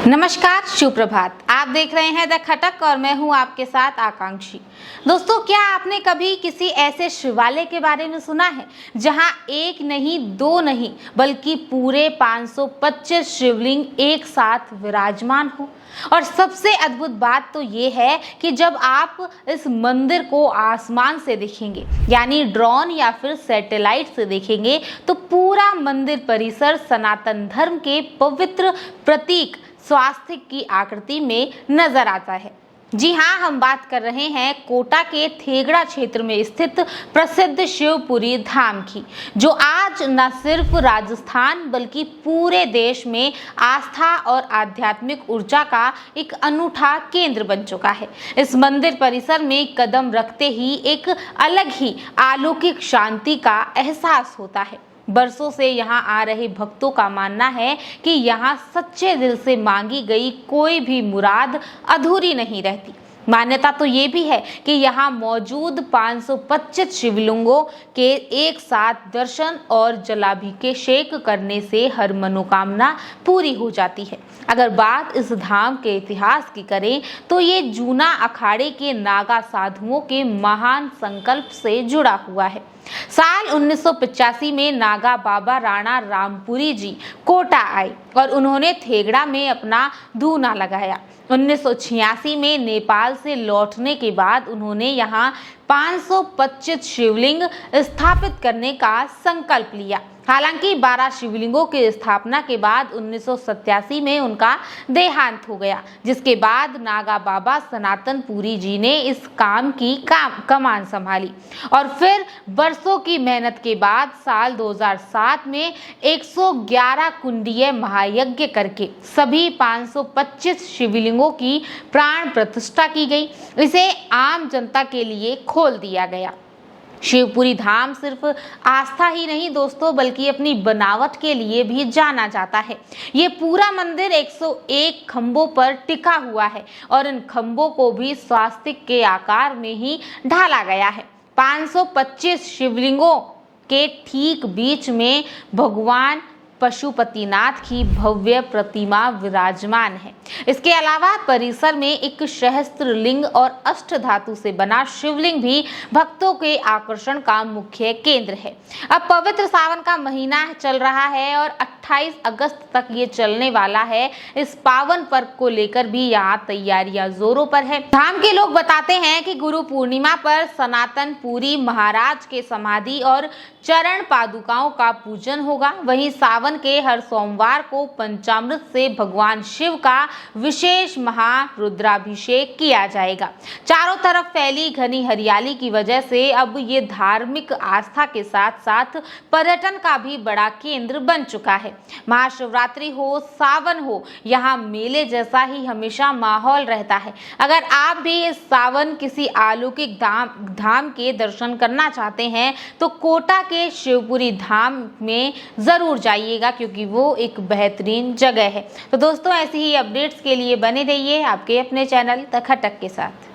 नमस्कार, सुप्रभात। आप देख रहे हैं द खटक और मैं हूं आपके साथ आकांक्षी। दोस्तों, क्या आपने कभी किसी ऐसे शिवालय के बारे में सुना है जहां एक नहीं, दो नहीं, बल्कि पूरे 525 शिवलिंग एक साथ विराजमान हो? और सबसे अद्भुत बात तो ये है कि जब आप इस मंदिर को आसमान से देखेंगे, यानी ड्रोन या फिर सैटेलाइट से देखेंगे, तो पूरा मंदिर परिसर सनातन धर्म के पवित्र प्रतीक स्वास्तिक की आकृति में नजर आता है। जी हाँ, हम बात कर रहे हैं कोटा के थेगड़ा क्षेत्र में स्थित प्रसिद्ध शिवपुरी धाम की, जो आज न सिर्फ राजस्थान बल्कि पूरे देश में आस्था और आध्यात्मिक ऊर्जा का एक अनूठा केंद्र बन चुका है। इस मंदिर परिसर में कदम रखते ही एक अलग ही अलौकिक शांति का एहसास होता है। बरसों से यहाँ आ रहे भक्तों का मानना है कि यहाँ सच्चे दिल से मांगी गई कोई भी मुराद अधूरी नहीं रहती। मान्यता तो ये भी है कि यहाँ मौजूद 525 शिवलिंगों के एक साथ दर्शन और जलाभिषेक करने से हर मनोकामना पूरी हो जाती है। अगर बात इस धाम के इतिहास की करें तो ये जूना अखाड़े के नागा साधुओं के महान संकल्प से जुड़ा हुआ है। साल 1985 में नागा बाबा राणा रामपुरी जी कोटा आए और उन्होंने थेगड़ा में अपना धूना लगाया। 1986 में नेपाल से लौटने के बाद उन्होंने यहाँ 525 शिवलिंग स्थापित करने का संकल्प लिया। हालांकि 12 शिवलिंगों की स्थापना के बाद 1987 में उनका देहांत हो गया, जिसके बाद नागा बाबा सनातन पुरी जी ने इस काम की कमान संभाली और फिर बरसों की मेहनत के बाद साल 2007 में 111 कुंडीय महायज्ञ करके सभी 525 शिवलिंगों की प्राण प्रतिष्ठा की गई। इसे आम जनता के लिए खोल दिया गया। शिवपुरी धाम सिर्फ आस्था ही नहीं दोस्तों, बल्कि अपनी बनावट के लिए भी जाना जाता है। ये पूरा मंदिर 101 खंभों पर टिका हुआ है और इन खंभों को भी स्वास्तिक के आकार में ही ढाला गया है। 525 शिवलिंगों के ठीक बीच में भगवान पशुपतिनाथ की भव्य प्रतिमा विराजमान है। इसके अलावा परिसर में एक सहस्त्र लिंग और अष्ट धातु से बना शिवलिंग भी भक्तों के आकर्षण का मुख्य केंद्र है। अब पवित्र सावन का महीना चल रहा है और 28 अगस्त तक ये चलने वाला है। इस पावन पर्व को लेकर भी यहाँ तैयारियां जोरों पर है। धाम के लोग बताते हैं कि गुरु पूर्णिमा पर सनातन पुरी महाराज के समाधि और चरण पादुकाओं का पूजन होगा। वहीं सावन के हर सोमवार को पंचामृत से भगवान शिव का विशेष महारुद्राभिषेक किया जाएगा। चारों तरफ फैली घनी हरियाली की वजह से अब ये धार्मिक आस्था के साथ साथ पर्यटन का भी बड़ा केंद्र बन चुका है। महाशिवरात्रि हो, सावन हो, यहाँ मेले जैसा ही हमेशा माहौल रहता है। अगर आप भी इस सावन किसी अलौकिक धाम के दर्शन करना चाहते हैं तो कोटा के शिवपुरी धाम में जरूर जाइएगा, क्योंकि वो एक बेहतरीन जगह है। तो दोस्तों, ऐसी ही अपडेट्स के लिए बने रहिए आपके अपने चैनल द खटक के साथ।